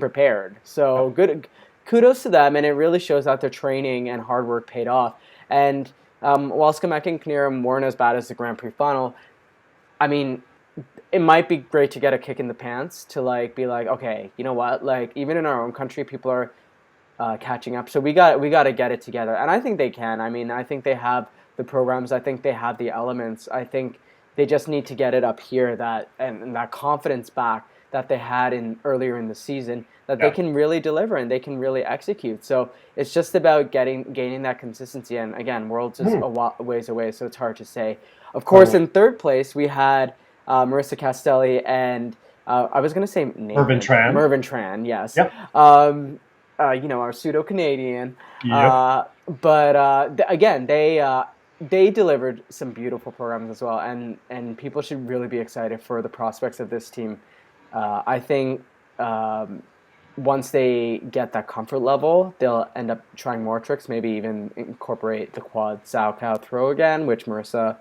prepared. So good, kudos to them, and it really shows that their training and hard work paid off. And while Skamec and Knierim weren't as bad as the Grand Prix final, I mean, it might be great to get a kick in the pants to like be like, okay, you know what? Like, even in our own country, people are catching up. So we got to get it together, and I think they can. I mean, I think they have the programs. I think they have the elements. I think they just need to get it up here and that confidence back that they had earlier in the season, that they can really deliver and they can really execute. So it's just about gaining that consistency. And again, Worlds is a ways away, so it's hard to say. Of course, in third place we had Marissa Castelli and I was going to say Mervyn Tran, yes. Yep. Our pseudo-Canadian. Yep. But again, they delivered some beautiful programs as well, and people should really be excited for the prospects of this team. I think once they get that comfort level, they'll end up trying more tricks, maybe even incorporate the quad Salchow throw again, which Marissa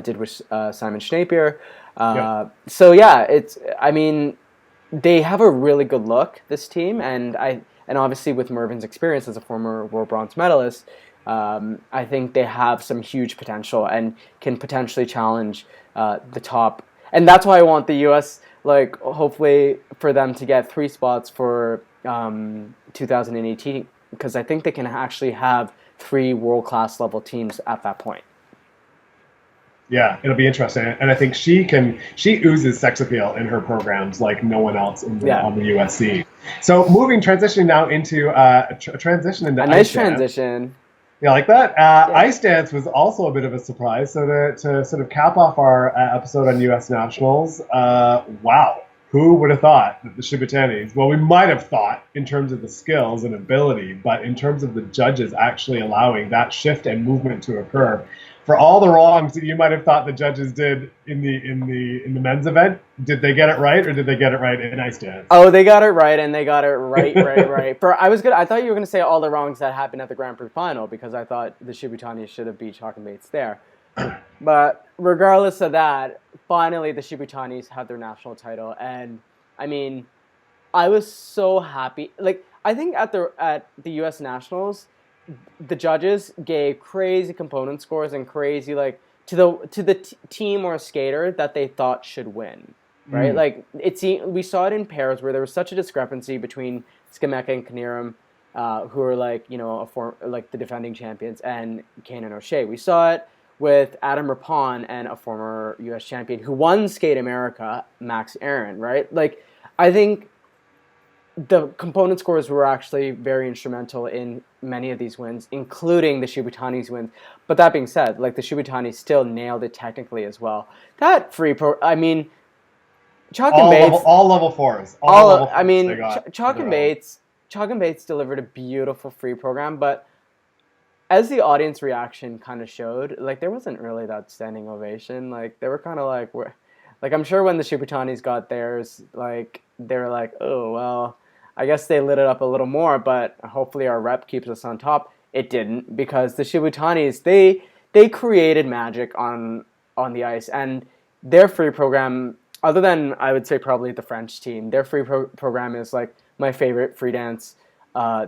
did with Simon Schnapier. So yeah, they have a really good look, this team, and obviously with Mervyn's experience as a former world bronze medalist, I think they have some huge potential and can potentially challenge the top. And that's why I want the U.S., like, hopefully for them to get 3 spots for 2018, because I think they can actually have 3 world-class level teams at that point. Yeah, it'll be interesting, and I think she oozes sex appeal in her programs like no one else on the USC. So transitioning now into a transition into a nice transition. You like that? Ice dance was also a bit of a surprise. So to sort of cap off our episode on U.S. Nationals, wow. Who would have thought that the Shibutanis, well, we might have thought in terms of the skills and ability, but in terms of the judges actually allowing that shift and movement to occur, for all the wrongs that you might have thought the judges did in the men's event, did they get it right, or did they get it right in ice dance? Oh, they got it right, and they got it right. I thought you were going to say all the wrongs that happened at the Grand Prix final, because I thought the Shibutanis should have beat Chalk and Bates there. But regardless of that, finally the Shibutanis had their national title, and I mean, I was so happy. Like, I think at the U.S. Nationals, the judges gave crazy component scores and crazy, like, to the team or skater that they thought should win, right? Like, we saw it in pairs where there was such a discrepancy between Skamec and Knierim who are like like the defending champions, and Kane and O'Shea. We saw it with Adam Rippon and a former U.S. champion who won Skate America, Max Aaron. Right, like I think the component scores were actually very instrumental in many of these wins, including the Shibutanis wins. But that being said, like the Shibutanis still nailed it technically as well. That I mean, Chalk and Bates, all level fours. I mean, Chalk and Bates delivered a beautiful free program, but as the audience reaction kind of showed, like there wasn't really that standing ovation. Like they were kind of like I'm sure when the Shibutanis got theirs, like they were like, oh well, I guess they lit it up a little more, but hopefully our rep keeps us on top. It didn't, because the Shibutanis, they created magic on the ice, and their free program, other than I would say probably the French team, their free program is like my favorite free dance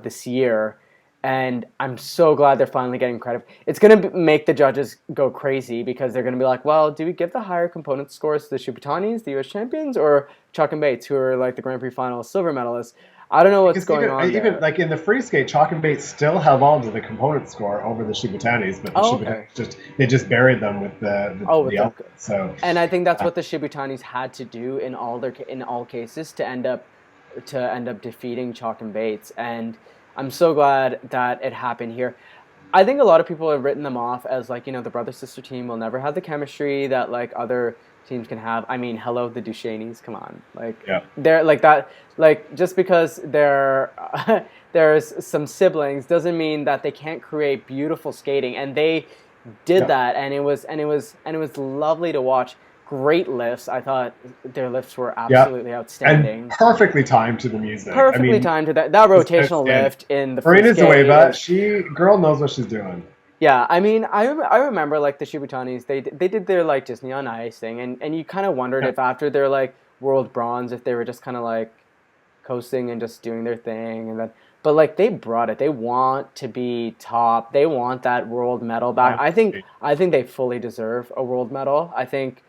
this year. And I'm so glad they're finally getting credit. It's going to make the judges go crazy, because they're going to be like, well, do we give the higher component scores to the Shibutanis, the U.S. champions, or Chalk and Bates, who are like the Grand Prix final silver medalists? I don't know what's going on there. Even like in the free skate, Chalk and Bates still held on to the component score over the Shibutanis, but the Shibutanis just buried them with the output. So, and I think that's what the Shibutanis had to do in all cases to end up defeating Chalk and Bates. And I'm so glad that it happened here. I think a lot of people have written them off as like, the brother-sister team will never have the chemistry that like other teams can have. I mean, hello, the Duchenes, come on. Like, they're like that. Like, just because there's some siblings doesn't mean that they can't create beautiful skating. And they did that, and it was lovely to watch. Great lifts. I thought their lifts were absolutely outstanding. And perfectly timed to the music. Timed to that rotational lift in the Marina Zueva, girl knows what she's doing. Yeah, I mean, I remember like the Shibutanis, they did their like Disney on Ice thing, and you kind of wondered if after their like world bronze, if they were just kind of like coasting and just doing their thing, and then. But like they brought it. They want to be top. They want that world medal back. I think they fully deserve a world medal. I think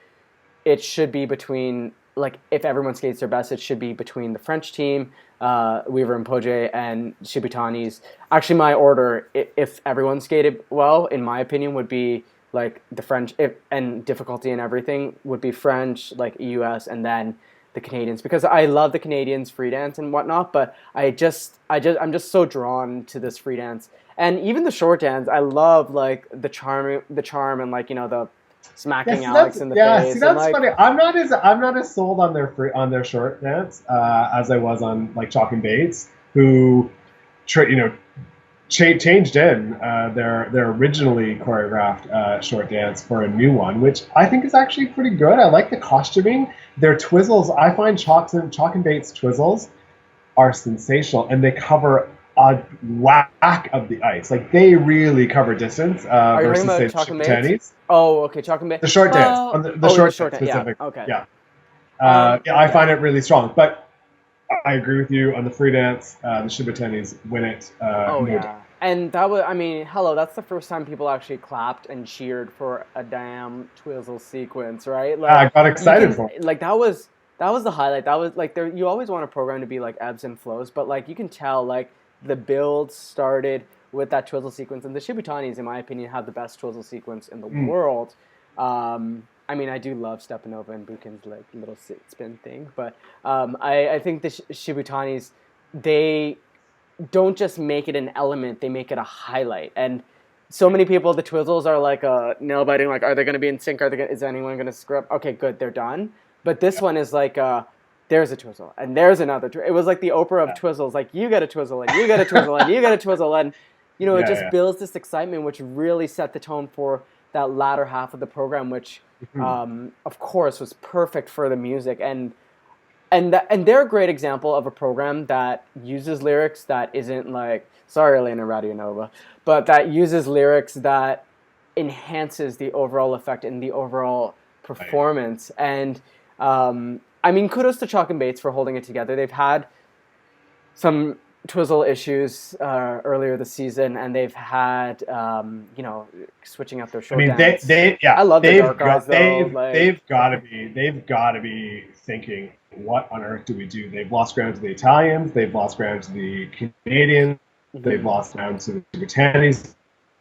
it should be between, like, if everyone skates their best, it should be between the French team, Weaver and Poje, and Shibutanis. Actually, my order, if everyone skated well, in my opinion, would be like the French, and difficulty and everything would be French, like US, and then the Canadians, because I love the Canadians free dance and whatnot, but I'm just so drawn to this free dance, and even the short dance. I love like the charm, and like the smacking Alex in the face. See, that's funny. I'm not as sold on their short dance as I was on like Chalk and Bates, who changed in their originally choreographed short dance for a new one, which I think is actually pretty good. I like the costuming. Their twizzles, I find Chalk and Bates twizzles are sensational, and they cover a whack of the ice. Like they really cover distance versus say Shibutanis. Oh, okay, Chalk and Bates. The short dance, the short dance specific. Yeah, okay. Yeah. I find it really strong, but I agree with you on the free dance. The Shibutanis win it. And that was, I mean, hello, that's the first time people actually clapped and cheered for a damn twizzle sequence, right? Like, I got excited for it. Like that was the highlight. That was like you always want a program to be like ebbs and flows, but like you can tell like the build started with that twizzle sequence, and the Shibutanis, in my opinion, have the best twizzle sequence in the world. I mean, I do love Stepanova and Buchan's like little spin thing, but I think the Shibutanis, they don't just make it an element, they make it a highlight. And so many people, the twizzles are like nail biting, like are they going to be in sync? Is anyone going to screw up? Okay, good, they're done. But this one is like there's a twizzle and there's another twizzle. It was like the Oprah of twizzles, like you get a twizzle and you get a twizzle and you get a twizzle, and it just builds this excitement, which really set the tone for that latter half of the program, which of course was perfect for the music. And they're a great example of a program that uses lyrics that isn't like, sorry, Elena Radionova, but that uses lyrics that enhances the overall effect and the overall performance. And I mean, kudos to Chalk and Bates for holding it together. They've had some twizzle issues earlier this season, and they've had switching up their short dance. I love the dark guys though. They've got to be thinking, what on earth do we do? They've lost ground to the Italians. They've lost ground to the Canadians. They've lost down to the Britannies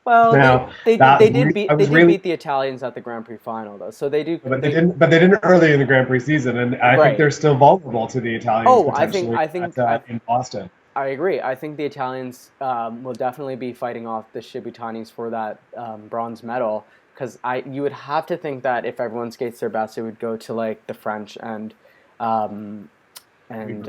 Well, now. I they was did really, beat the Italians at the Grand Prix final though, so they do but they didn't early in the Grand Prix season, and I think right. they're still vulnerable to the Italians Oh, potentially in Boston. I agree. I think the Italians will definitely be fighting off the Shibutanis for that bronze medal because I you would have to think that if everyone skates their best, it would go to like the French um, and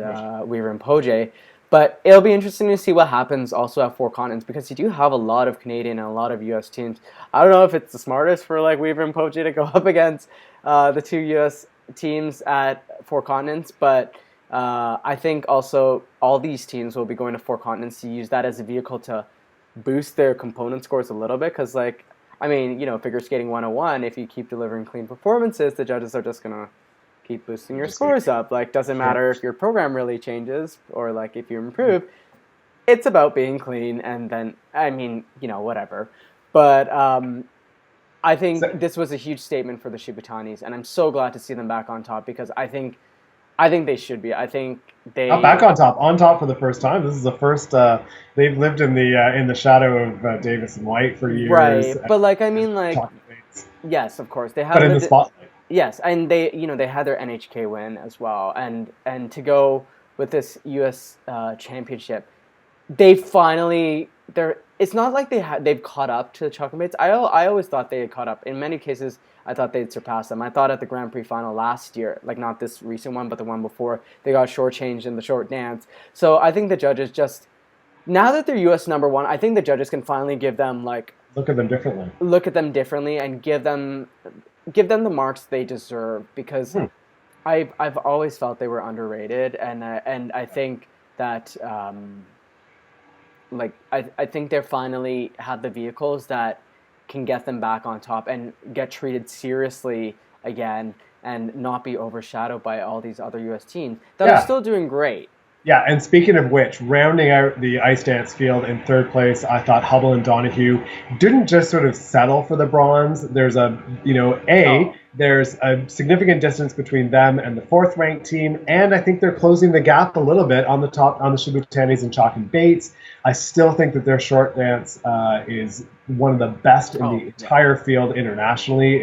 Weaver and Poje. But it'll be interesting to see what happens also at Four Continents because you do have a lot of Canadian and a lot of U.S. teams. I don't know if it's the smartest for like Weaver and Poje to go up against the two U.S. teams at Four Continents, but I think also all these teams will be going to Four Continents to use that as a vehicle to boost their component scores a little bit because like I mean, figure skating 101, if you keep delivering clean performances, the judges are just going to keep boosting your scores up. Like, doesn't matter if your program really changes or like if you improve. It's about being clean, and then I mean, whatever. But I think this was a huge statement for the Shibutanis, and I'm so glad to see them back on top because I think they should be. I think Not back on top for the first time. This is the first. They've lived in the shadow of Davis and White for years. Right, but like I mean, like yes, of course they have. But in the spotlight. Yes, and they had their NHK win as well, and to go with this U.S. Championship, they finally they're. It's not like they've caught up to the Chocolate Mates. I always thought they had caught up. In many cases, I thought they'd surpassed them. I thought at the Grand Prix final last year, like not this recent one, but the one before, they got shortchanged in the short dance. So I think the judges just now that they're U.S. number one, I think the judges can finally give them like look at them differently and give them the marks they deserve because I've always felt they were underrated and I think that I think they finally have the vehicles that can get them back on top and get treated seriously again and not be overshadowed by all these other U.S. teams that are still doing great. Yeah, and speaking of which, rounding out the ice dance field in third place, I thought Hubble and Donahue didn't just sort of settle for the bronze. There's there's a significant distance between them and the fourth ranked team, and I think they're closing the gap a little bit on the Shibutanis and Chalk and Bates. I still think that their short dance is one of the best in the entire field internationally.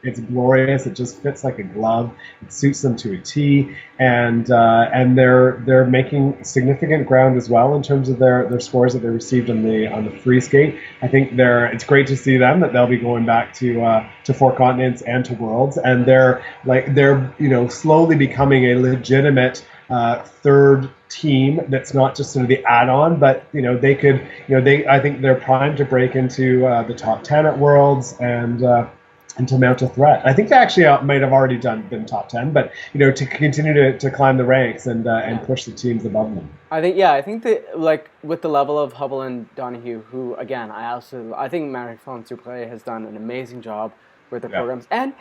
It's glorious. It just fits like a glove. It suits them to a T, and they're making significant ground as well in terms of their scores that they received on the free skate. I think it's great to see them that they'll be going back to Four Continents and to Worlds, and they're slowly becoming a legitimate third team that's not just sort of the add-on, but I think they're primed to break into the top 10 at Worlds and to mount a threat. I think they actually might have already been top 10, but to continue to climb the ranks and push the teams above them. I think that like with the level of Hubble and Donahue, who again I think Marie-France Dupré has done an amazing job with the programs, and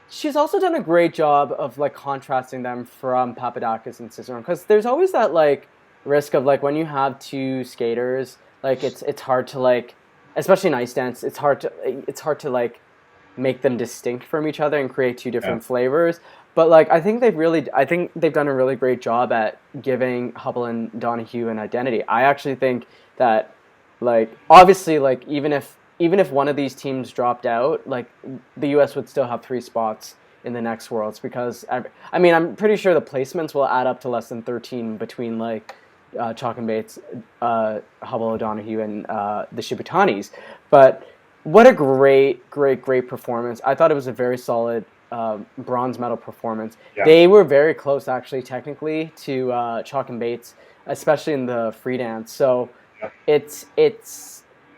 she's also done a great job of like contrasting them from Papadakis and Cicerone, because there's always that like risk of like when you have two skaters, like it's hard to like, especially in ice dance, it's hard to like make them distinct from each other and create two different flavors. But like I think they've done a really great job at giving Hubble and Donahue an identity. I actually think that like obviously like even if one of these teams dropped out, like the US would still have 3 spots in the next Worlds because I mean I'm pretty sure the placements will add up to less than 13 between like Chalk and Bates, Hubble, O'Donoghue, and the Shibutanis. But what a great performance. I thought it was a very solid bronze medal performance. Yeah. They were very close, actually, technically, to Chalk and Bates, especially in the free dance. So it's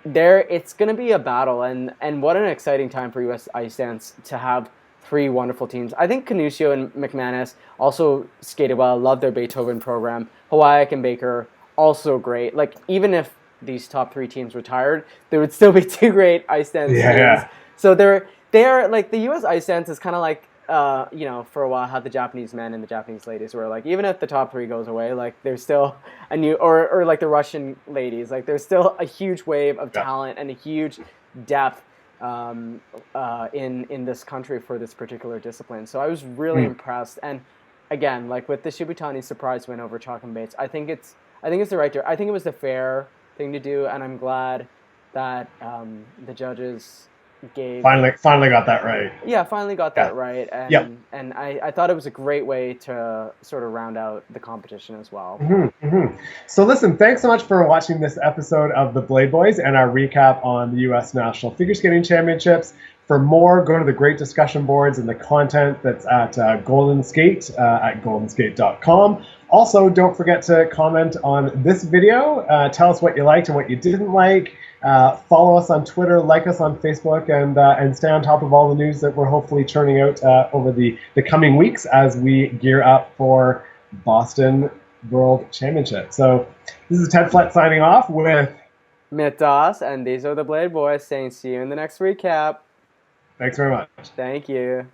going to be a battle, and what an exciting time for U.S. ice dance to have 3 wonderful teams. I think Canusio and McManus also skated well. I love their Beethoven program. Hawaii and Baker, also great. Like, even if these top 3 teams retired, there would still be 2 great ice dance teams. Yeah. So they're like the U.S. ice dance is kind of like for a while how the Japanese men and the Japanese ladies were like, even if the top 3 goes away, like there's still a new or like the Russian ladies, like there's still a huge wave of talent and a huge depth in this country for this particular discipline. So I was really impressed, and again, like with the Shibutani surprise win over Chalk and Bates, I think it's the right. I think it was the fair thing to do, and I'm glad that the judges gave. Finally got that right. Yeah, finally got Yeah. that right, Yep. and I thought it was a great way to sort of round out the competition as well. So listen, thanks so much for watching this episode of the Blade Boys and our recap on the U.S. National Figure Skating Championships. For more, go to the great discussion boards and the content that's at Golden Skate at goldenskate.com. Also, don't forget to comment on this video. Tell us what you liked and what you didn't like. Follow us on Twitter, like us on Facebook, and stay on top of all the news that we're hopefully churning out over the coming weeks as we gear up for Boston World Championship. So this is Ted Flett signing off with Mitt Doss, and these are the Blade Boys saying see you in the next recap. Thanks very much. Thank you.